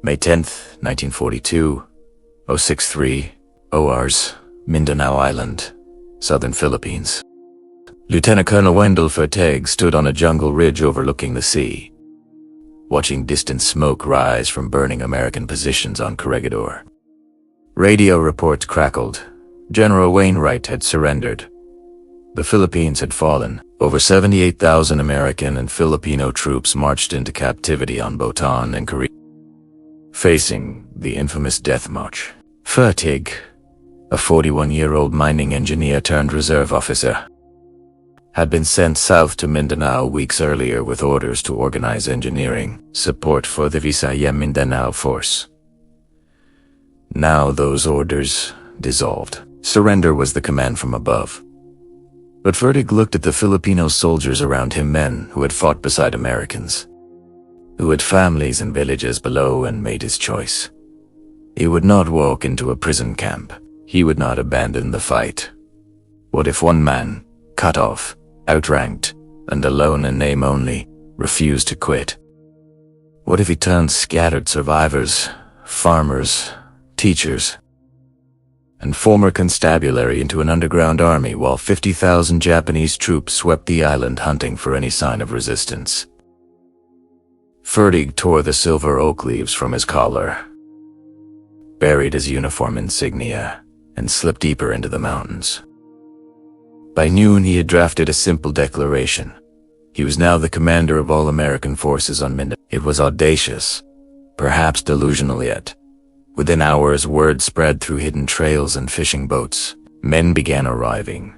May 10th, 1942, 063, ORs, Mindanao Island, southern Philippines. Lieutenant Colonel Wendell Fertig stood on a jungle ridge overlooking the sea, watching distant smoke rise from burning American positions on Corregidor. Radio reports crackled. General Wainwright had surrendered. The Philippines had fallen. Over 78,000 American and Filipino troops marched into captivity on Bataan and Guerrilla, facing the infamous death march. Fertig, a 41-year-old mining engineer turned reserve officer, had been sent south to Mindanao weeks earlier with orders to organize engineering support for the Visayas Mindanao force. Now those orders dissolved. Surrender was the command from above. But Fertig looked at the Filipino soldiers around him, men who had fought beside Americans, who had families in villages below, and made his choice. He would not walk into a prison camp. He would not abandon the fight. What if one man, cut off, outranked, and alone in name only, refused to quit? What if he turned scattered survivors, farmers, teachers, and former constabulary into an underground army while 50,000 Japanese troops swept the island hunting for any sign of resistance? Fertig tore the silver oak leaves from his collar, buried his uniform insignia, and slipped deeper into the mountains. By noon, he had drafted a simple declaration. He was now the commander of all American forces on Mindanao. It was audacious, perhaps delusional yet. Within hours, word spread through hidden trails and fishing boats. Men began arriving.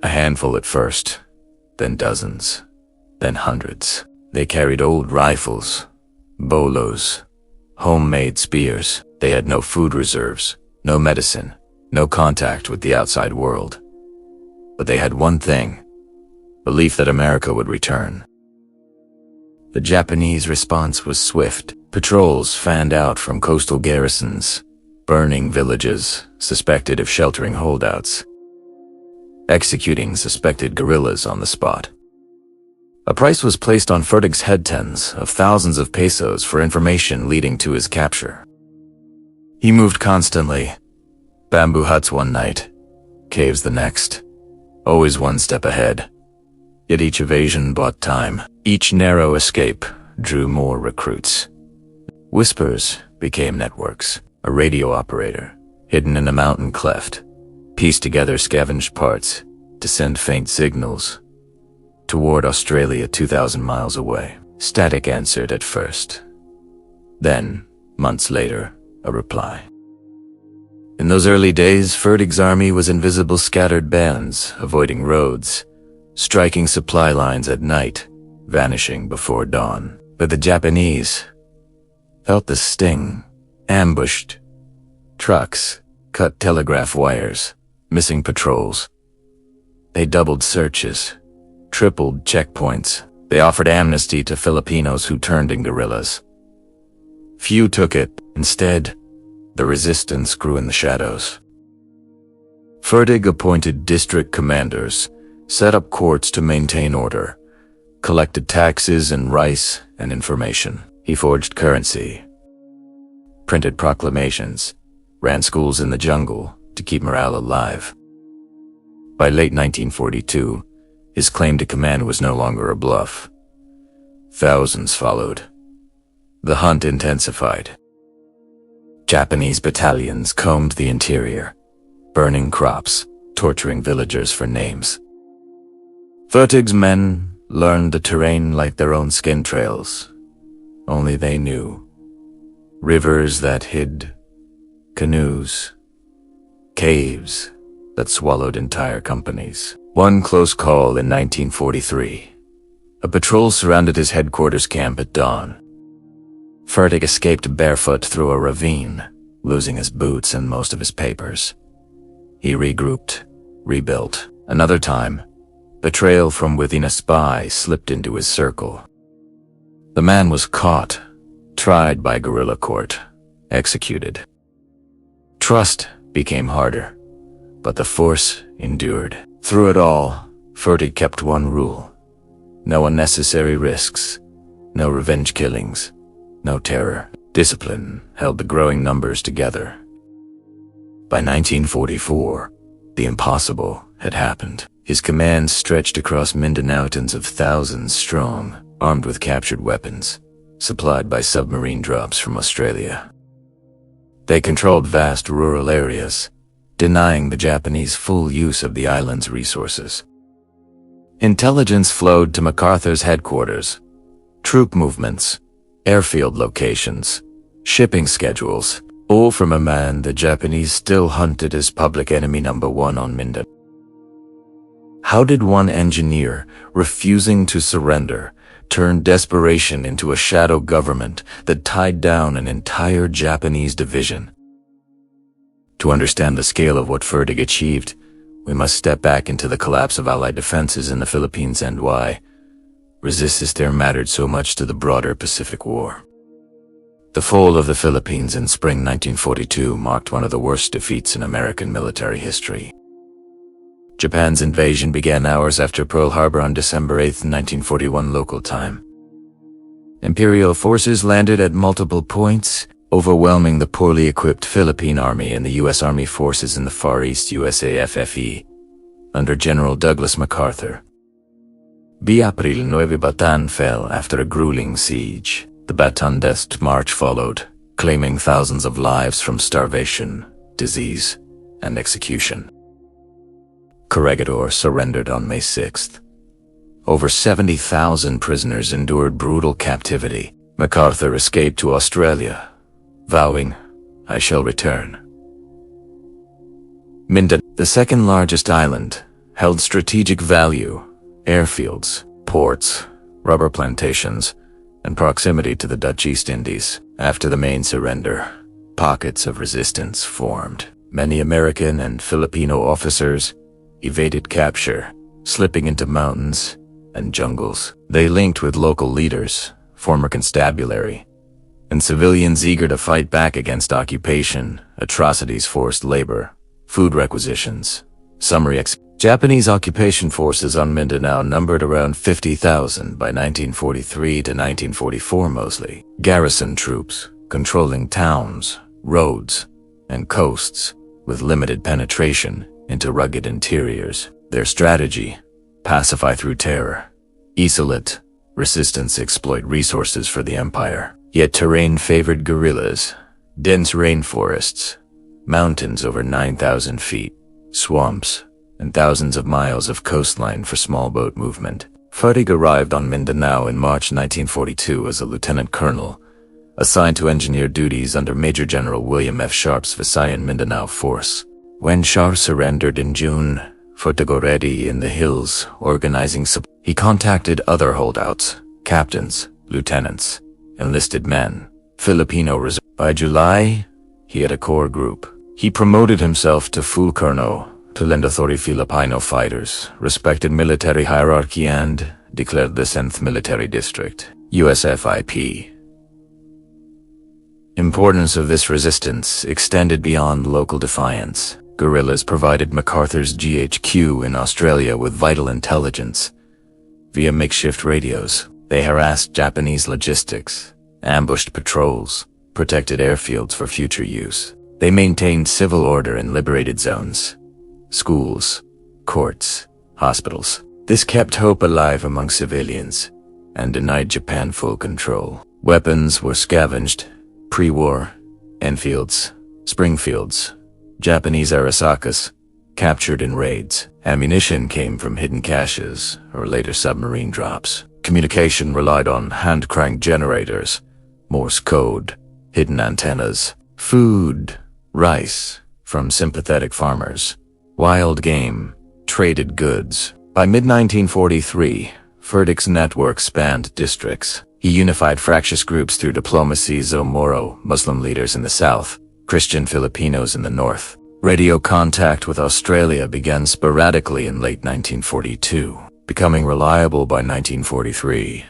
A handful at first, then dozens, then hundreds. They carried old rifles, bolos, homemade spears. They had no food reserves, no medicine, no contact with the outside world. But they had one thing: belief that America would return. The Japanese response was swift. Patrols fanned out from coastal garrisons, burning villages suspected of sheltering holdouts, executing suspected guerrillas on the spot. A price was placed on Fertig's head, tens of thousands of pesos, for information leading to his capture. He moved constantly. Bamboo huts one night, caves the next, always one step ahead. Yet each evasion bought time. Each narrow escape drew more recruits. Whispers became networks. A radio operator, hidden in a mountain cleft, pieced together scavenged parts to send faint signals toward Australia 2,000 miles away. Static answered at first. Then, months later, a reply. In those early days, Fertig's army was invisible scattered bands, avoiding roads, striking supply lines at night, vanishing before dawn. But the Japanese felt the sting. Ambushed trucks, cut telegraph wires, missing patrols. They doubled searches, tripled checkpoints. They offered amnesty to Filipinos who turned in guerrillas. Few took it. Instead, the resistance grew in the shadows. Fertig appointed district commanders, set up courts to maintain order, collected taxes and rice and information. He forged currency, printed proclamations, ran schools in the jungle to keep morale alive. By late 1942, his claim to command was no longer a bluff. Thousands followed. The hunt intensified. Japanese battalions combed the interior, burning crops, torturing villagers for names. Fertig's men learned the terrain like their own skin trails. Only they knew. Rivers that hid, canoes, caves that swallowed entire companies. One close call in 1943. A patrol surrounded his headquarters camp at dawn. Fertig escaped barefoot through a ravine, losing his boots and most of his papers. He regrouped, rebuilt. Another time, betrayal from within a spy slipped into his circle. The man was caught, tried by guerrilla court, executed. Trust became harder, but the force endured. Through it all, Fertig kept one rule: no unnecessary risks, no revenge killings, no terror. Discipline held the growing numbers together. By 1944, the impossible had happened. His command stretched across Mindanao, tens of thousands strong, armed with captured weapons, supplied by submarine drops from Australia. They controlled vast rural areas, denying the Japanese full use of the island's resources. Intelligence flowed to MacArthur's headquarters. Troop movements, airfield locations, shipping schedules, all from a man the Japanese still hunted as public enemy number one on Mindanao. How did one engineer, refusing to surrender, turn desperation into a shadow government that tied down an entire Japanese division? To understand the scale of what Fertig achieved, we must step back into the collapse of Allied defenses in the Philippines and why resistance there mattered so much to the broader Pacific War. The fall of the Philippines in spring 1942 marked one of the worst defeats in American military history. Japan's invasion began hours after Pearl Harbor on December 8, 1941 local time. Imperial forces landed at multiple points, overwhelming the poorly equipped Philippine Army and the U.S. Army forces in the Far East USAFFE, under General Douglas MacArthur. April 9, Bataan fell after a grueling siege. The Bataan Death March followed, claiming thousands of lives from starvation, disease, and execution. Corregidor surrendered on May 6th. Over 70,000 prisoners endured brutal captivity. MacArthur escaped to Australia, vowing, "I shall return." Mindanao, the second largest island, held strategic value: airfields, ports, rubber plantations, and proximity to the Dutch East Indies. After the main surrender, pockets of resistance formed. Many American and Filipino officers evaded capture, slipping into mountains and jungles. They linked with local leaders, former constabulary, and civilians eager to fight back against occupation, atrocities, forced labor, food requisitions, Japanese occupation forces on Mindanao numbered around 50,000 by 1943 to 1944 mostly. Garrison troops, controlling towns, roads, and coasts, with limited penetration into rugged interiors. Their strategy: pacify through terror, isolate, resistance, exploit resources for the empire. Yet terrain favored guerrillas: dense rainforests, mountains over 9,000 feet, swamps, and thousands of miles of coastline for small boat movement. Fertig arrived on Mindanao in March 1942 as a lieutenant colonel, assigned to engineer duties under Major General William F. Sharp's Visayan Mindanao Force. When Sharp surrendered in June, Fertig already in the hills, organizing he contacted other holdouts, captains, lieutenants, enlisted men, Filipino reserve. By July, he had a core group. He promoted himself to full colonel to lend authority Filipino fighters, respected military hierarchy, and declared the 10th Military District, USFIP. Importance of this resistance extended beyond local defiance. Guerrillas provided MacArthur's GHQ in Australia with vital intelligence. Via makeshift radios, they harassed Japanese logistics, ambushed patrols, protected airfields for future use. They maintained civil order in liberated zones, schools, courts, hospitals. This kept hope alive among civilians and denied Japan full control. Weapons were scavenged, pre-war, Enfields, Springfields, Japanese Arasakas, captured in raids. Ammunition came from hidden caches or later submarine drops. Communication relied on hand-cranked generators, Morse code, hidden antennas. Food, rice, from sympathetic farmers. Wild game, traded goods. By mid-1943, Fertig's network spanned districts. He unified fractious groups through diplomacy: Moro, Muslim leaders in the south, Christian Filipinos in the north. Radio contact with Australia began sporadically in late 1942, becoming reliable by 1943.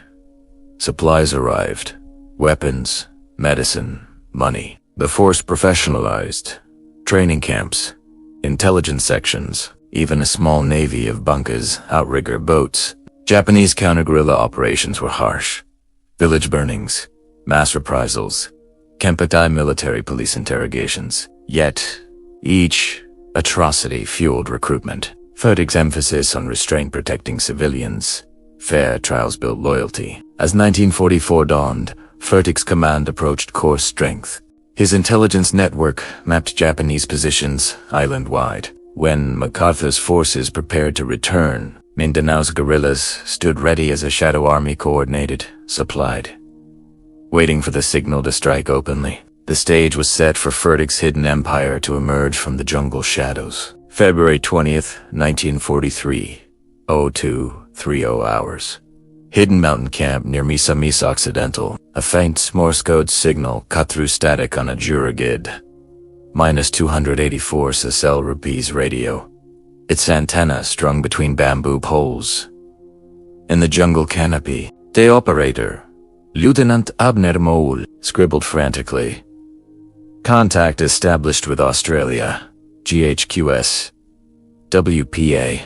Supplies arrived: weapons, medicine, money. The force professionalized. Training camps, intelligence sections, even a small navy of bunkas, outrigger boats. Japanese counter-guerrilla operations were harsh. Village burnings, mass reprisals, Kempeitai military police interrogations. Yet, each atrocity fueled recruitment. Fertig's emphasis on restraint protecting civilians. Fair trials built loyalty. As 1944 dawned, Fertig's command approached core strength. His intelligence network mapped Japanese positions island-wide. When MacArthur's forces prepared to return, Mindanao's guerrillas stood ready as a shadow army coordinated, supplied, waiting for the signal to strike openly. The stage was set for Fertig's hidden empire to emerge from the jungle shadows. February 20th, 1943, 0230 hours. Hidden mountain camp near Misa Occidental. A faint Morse code signal cut through static on a Juragid. -284 Cecil Rupees radio. Its antenna strung between bamboo poles. In the jungle canopy, the operator, Lieutenant Abner Moul, scribbled frantically. Contact established with Australia. GHQS. WPA.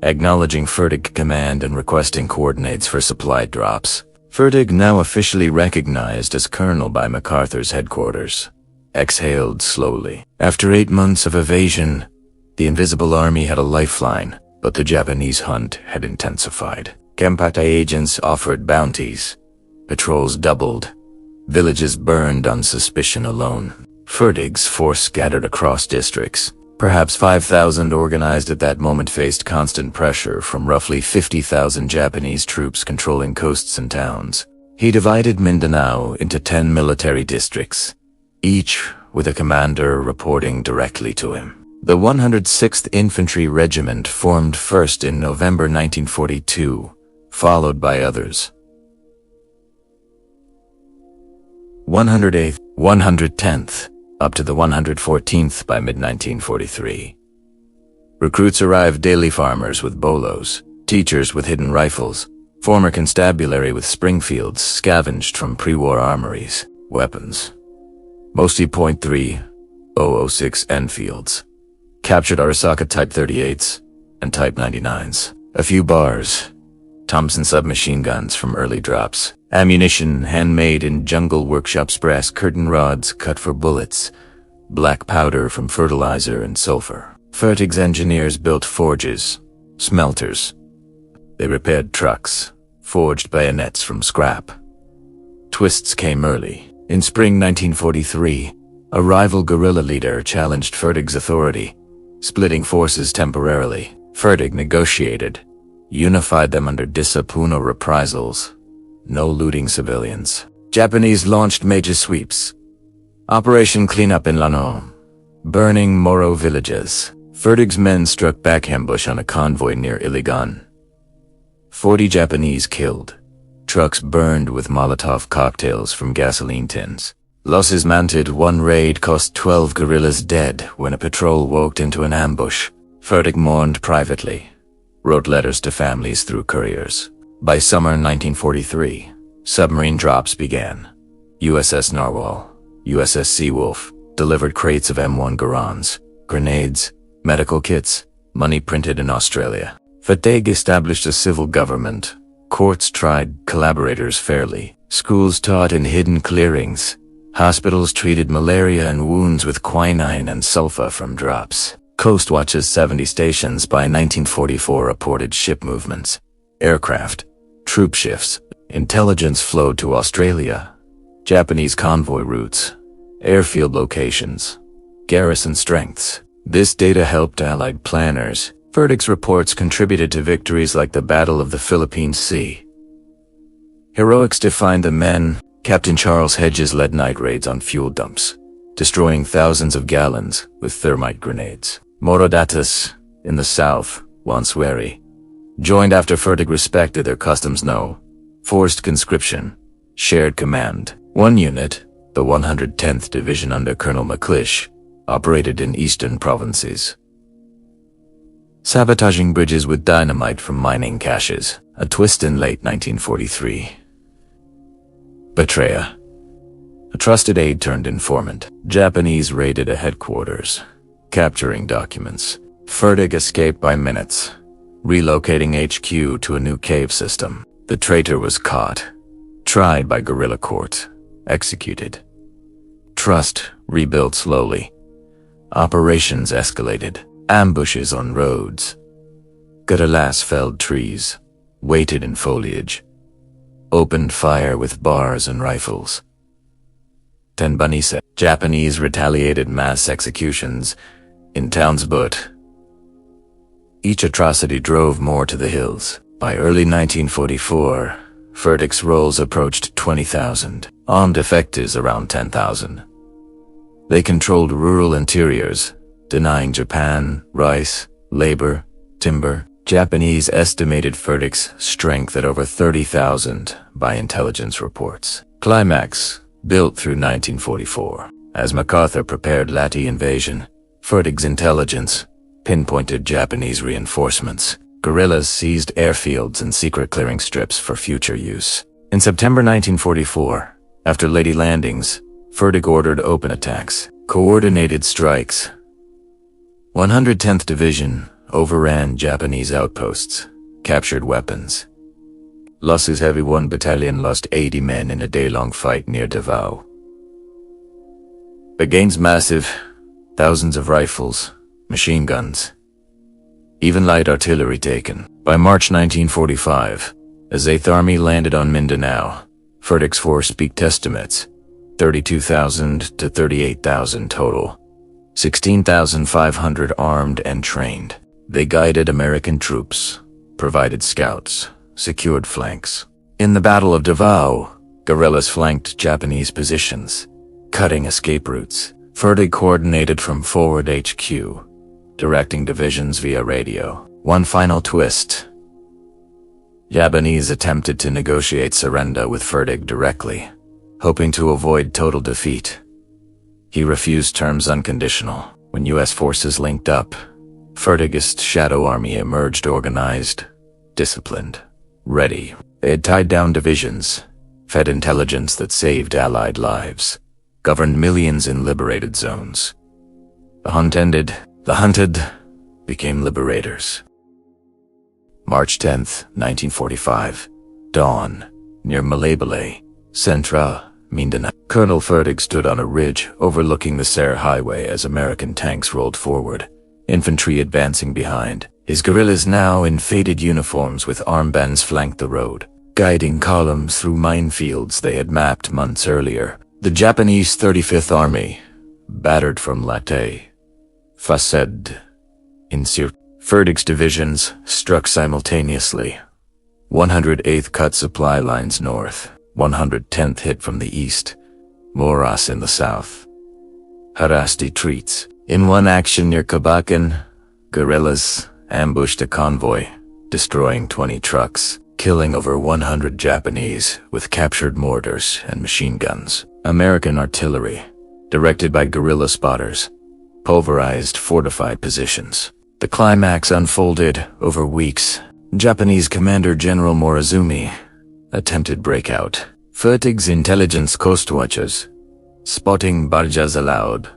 Acknowledging Fertig command and requesting coordinates for supply drops. Fertig, now officially recognized as colonel by MacArthur's headquarters, exhaled slowly. After 8 months of evasion, the Invisible Army had a lifeline, but the Japanese hunt had intensified. Kempeitai agents offered bounties. Patrols doubled. Villages burned on suspicion alone. Fertig's force scattered across districts. Perhaps 5,000 organized at that moment faced constant pressure from roughly 50,000 Japanese troops controlling coasts and towns. He divided Mindanao into 10 military districts, each with a commander reporting directly to him. The 106th Infantry Regiment formed first in November 1942, followed by others. 108th, 110th, up to the 114th by mid-1943. Recruits arrived: daily farmers with bolos, teachers with hidden rifles, former constabulary with Springfields scavenged from pre-war armories, weapons. Mostly .3006 Enfields. Captured Arisaka Type 38s and Type 99s. A few bars. Thompson submachine guns from early drops. Ammunition handmade in jungle workshops, brass curtain rods cut for bullets, black powder from fertilizer and sulfur. Fertig's engineers built forges, smelters. They repaired trucks, forged bayonets from scrap. Twists came early. In spring 1943, a rival guerrilla leader challenged Fertig's authority, splitting forces temporarily. Fertig negotiated, unified them under Disapuno reprisals. No looting civilians. Japanese launched major sweeps. Operation Cleanup in Lanao. Burning Moro villages. Fertig's men struck back ambush on a convoy near Iligan. 40 Japanese killed. Trucks burned with Molotov cocktails from gasoline tins. Losses mounted. One raid cost 12 guerrillas dead when a patrol walked into an ambush. Fertig mourned privately. Wrote letters to families through couriers. By summer 1943, submarine drops began. USS Narwhal, USS Seawolf delivered crates of M1 Garans, grenades, medical kits, money printed in Australia. Fertig established a civil government. Courts tried collaborators fairly. Schools taught in hidden clearings. Hospitals treated malaria and wounds with quinine and sulfa from drops. Coast Watch's 70 stations by 1944 reported ship movements. Aircraft, troop shifts, intelligence flowed to Australia, Japanese convoy routes, airfield locations, garrison strengths. This data helped Allied planners. Fertig's reports contributed to victories like the Battle of the Philippine Sea. Heroics defined the men. Captain Charles Hedges led night raids on fuel dumps, destroying thousands of gallons with thermite grenades. Morodatus, in the south, once wary, joined after Fertig respected their customs. No forced conscription, shared command. One unit, the 110th Division under Colonel McClish, operated in eastern provinces, sabotaging bridges with dynamite from mining caches. A twist in late 1943. Betrayal. A trusted aide turned informant. Japanese raided a headquarters, capturing documents. Fertig escaped by minutes, relocating HQ to a new cave system. The traitor was caught, tried by guerrilla court, executed. trust rebuilt slowly. Operations escalated. Ambushes on roads. Guerrillas felled trees, waited in foliage, opened fire with bars and rifles. Tenbanisa. Japanese retaliated mass executions in towns, but each atrocity drove more to the hills. By early 1944, Fertig's rolls approached 20,000, armed effectives around 10,000. They controlled rural interiors, denying Japan rice, labor, timber. Japanese estimated Fertig's strength at over 30,000 by intelligence reports. Climax built through 1944. As MacArthur prepared Lati invasion, Fertig's intelligence pinpointed Japanese reinforcements. Guerrillas seized airfields and secret clearing strips for future use. In September 1944, after Lady landings, Fertig ordered open attacks, coordinated strikes. 110th Division overran Japanese outposts, captured weapons. Losses: Heavy 1 Battalion lost 80 men in a day-long fight near Davao. The gains massive, thousands of rifles, machine guns, even light artillery taken. By March 1945, as 8th Army landed on Mindanao, Fertig's force peaked estimates, 32,000 to 38,000 total, 16,500 armed and trained. They guided American troops, provided scouts, secured flanks. In the Battle of Davao, guerrillas flanked Japanese positions, cutting escape routes. Fertig coordinated from Forward HQ, directing divisions via radio. One final twist. Japanese attempted to negotiate surrender with Fertig directly, hoping to avoid total defeat. He refused terms unconditional. When U.S. forces linked up, Fertigist shadow army emerged, organized, disciplined, ready. They had tied down divisions, fed intelligence that saved Allied lives, governed millions in liberated zones. The hunted became liberators. March 10th, 1945. Dawn, near Malaybalay, Centra, Mindanao. Colonel Fertig stood on a ridge overlooking the Serre Highway as American tanks rolled forward, infantry advancing behind. His guerrillas, now in faded uniforms with armbands, flanked the road, guiding columns through minefields they had mapped months earlier. The Japanese 35th Army, battered from Leyte, Faced, Insir. Fertig's divisions struck simultaneously. 108th cut supply lines north, 110th hit from the east, Moras in the south. Harassed retreats. In one action near Kabakan, guerrillas ambushed a convoy, destroying 20 trucks, killing over 100 Japanese with captured mortars and machine guns. American artillery, directed by guerrilla spotters, pulverized fortified positions. The climax unfolded over weeks. Japanese Commander General Morozumi attempted breakout. Fertig's intelligence coastwatchers, spotting barjas allowed.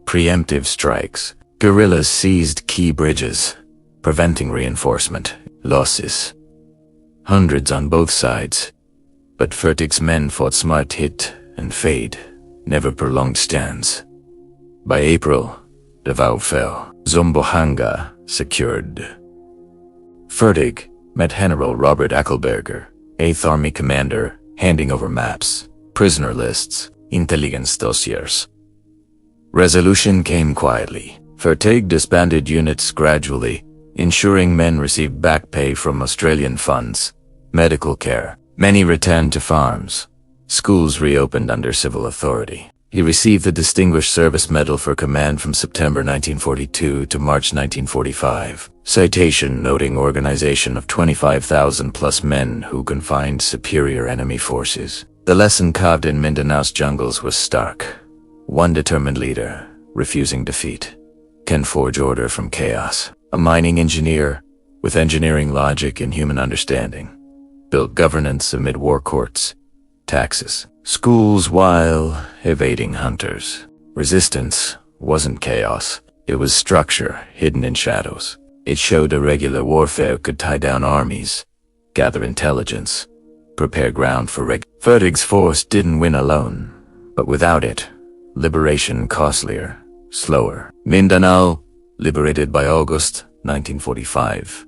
Preemptive strikes. Guerrillas seized key bridges, preventing reinforcement. Losses: hundreds on both sides. But Fertig's men fought smart, hit and fade, never prolonged stands. By April, Davao fell. Zamboanga secured. Fertig met General Robert Ackelberger, 8th Army commander, handing over maps, prisoner lists, intelligence dossiers. Resolution came quietly. Fertig disbanded units gradually, ensuring men received back pay from Australian funds, medical care. Many returned to farms. Schools reopened under civil authority. He received the Distinguished Service Medal for Command from September 1942 to March 1945. Citation noting organization of 25,000 plus men who confined superior enemy forces. The lesson carved in Mindanao's jungles was stark. One determined leader, refusing defeat, can forge order from chaos. A mining engineer, with engineering logic and human understanding, built governance amid war courts, taxes, schools while evading hunters. Resistance wasn't chaos. It was structure hidden in shadows. It showed irregular warfare could tie down armies, gather intelligence, prepare ground for Fertig's force didn't win alone, but without it, liberation costlier, slower. Mindanao, liberated by August 1945.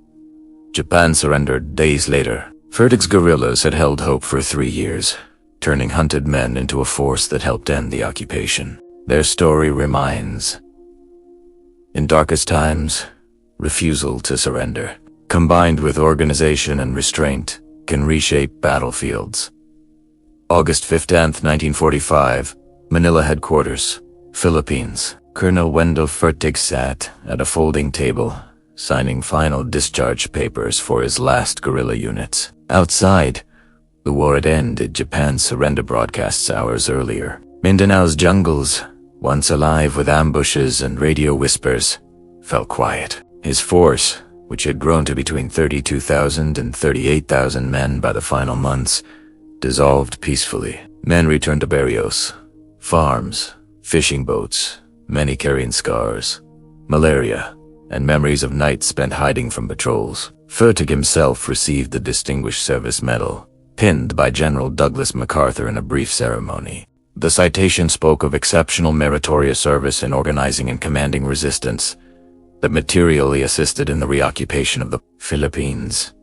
Japan surrendered days later. Fertig's guerrillas had held hope for 3 years, turning hunted men into a force that helped end the occupation. Their story reminds, in darkest times, refusal to surrender, combined with organization and restraint, can reshape battlefields. August 15, 1945, Manila headquarters, Philippines. Colonel Wendell Fertig sat at a folding table, signing final discharge papers for his last guerrilla units. Outside, the war had ended Japan's surrender broadcasts hours earlier. Mindanao's jungles, once alive with ambushes and radio whispers, fell quiet. His force, which had grown to between 32,000 and 38,000 men by the final months, dissolved peacefully. Men returned to barrios, farms, fishing boats, many carrying scars, malaria, and memories of nights spent hiding from patrols. Fertig himself received the Distinguished Service Medal, pinned by General Douglas MacArthur in a brief ceremony. The citation spoke of exceptional meritorious service in organizing and commanding resistance that materially assisted in the reoccupation of the Philippines.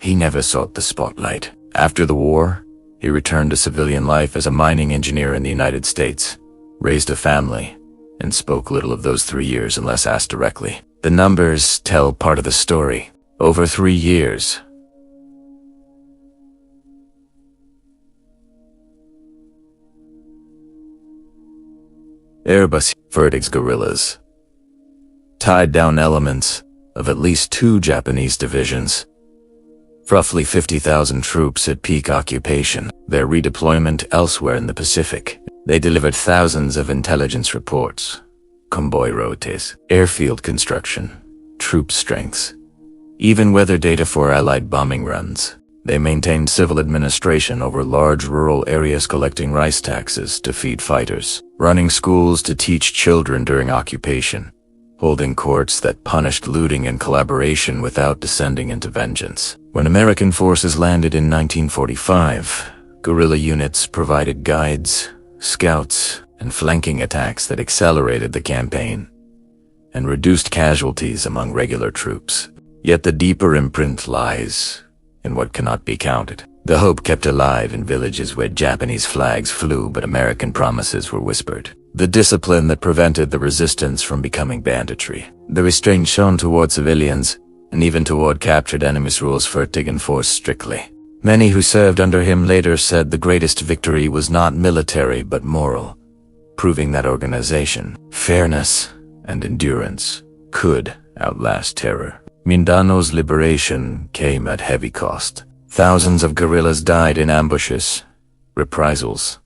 He never sought the spotlight. After the war, he returned to civilian life as a mining engineer in the United States, raised a family, and spoke little of those 3 years unless asked directly. The numbers tell part of the story. Over 3 years, Airbus Fertig's guerrillas tied down elements of at least 2 Japanese divisions. Roughly 50,000 troops at peak occupation. Their redeployment elsewhere in the Pacific. They delivered thousands of intelligence reports, convoy routes, airfield construction, troop strengths, even weather data for Allied bombing runs. They maintained civil administration over large rural areas, collecting rice taxes to feed fighters, running schools to teach children during occupation, holding courts that punished looting and collaboration without descending into vengeance. When American forces landed in 1945, guerrilla units provided guides, scouts, and flanking attacks that accelerated the campaign and reduced casualties among regular troops. Yet the deeper imprint lies in what cannot be counted. The hope kept alive in villages where Japanese flags flew but American promises were whispered. The discipline that prevented the resistance from becoming banditry. The restraint shown toward civilians, and even toward captured enemies, rules Fertig enforced strictly. Many who served under him later said the greatest victory was not military but moral, proving that organization, fairness, and endurance could outlast terror. Mindanao's liberation came at heavy cost. Thousands of guerrillas died in ambushes, reprisals,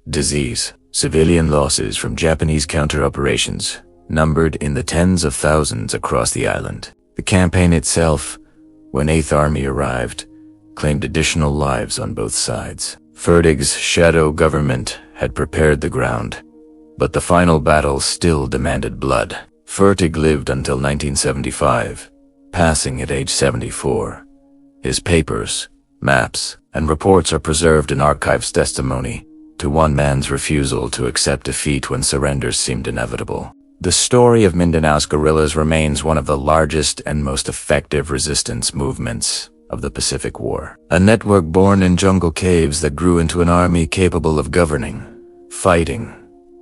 disease. Civilian losses from Japanese counter-operations numbered in the tens of thousands across the island. The campaign itself, when 8th Army arrived, claimed additional lives on both sides. Fertig's shadow government had prepared the ground, but the final battle still demanded blood. Fertig lived until 1975, passing at age 74. His papers, maps, and reports are preserved in archives testimony to one man's refusal to accept defeat when surrenders seemed inevitable. The story of Mindanao's guerrillas remains one of the largest and most effective resistance movements of the Pacific War. A network born in jungle caves that grew into an army capable of governing, fighting,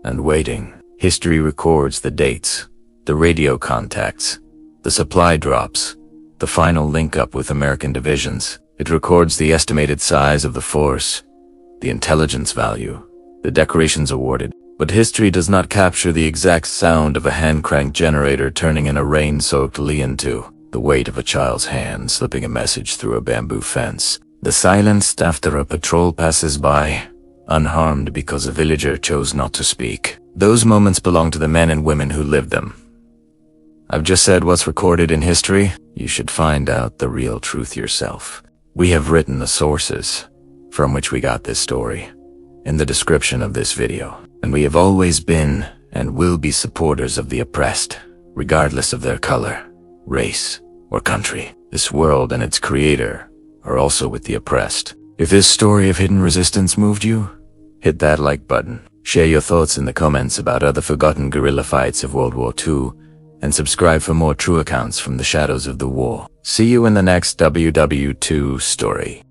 and waiting. History records the dates, the radio contacts, the supply drops, the final link-up with American divisions. It records the estimated size of the force, the intelligence value, the decorations awarded, but history does not capture the exact sound of a hand-cranked generator turning in a rain-soaked lean-to, the weight of a child's hand slipping a message through a bamboo fence, the silence after a patrol passes by, unharmed because a villager chose not to speak. Those moments belong to the men and women who lived them. I've just said what's recorded in history. You should find out the real truth yourself. We have written the sources from which we got this story in the description of this video, and we have always been and will be supporters of the oppressed, regardless of their color, race, or country. This world and its creator are also with the oppressed. If this story of hidden resistance moved you, hit that like button. Share your thoughts in the comments about other forgotten guerrilla fights of World War II, and subscribe for more true accounts from the shadows of the war. See you in the next WW2 story.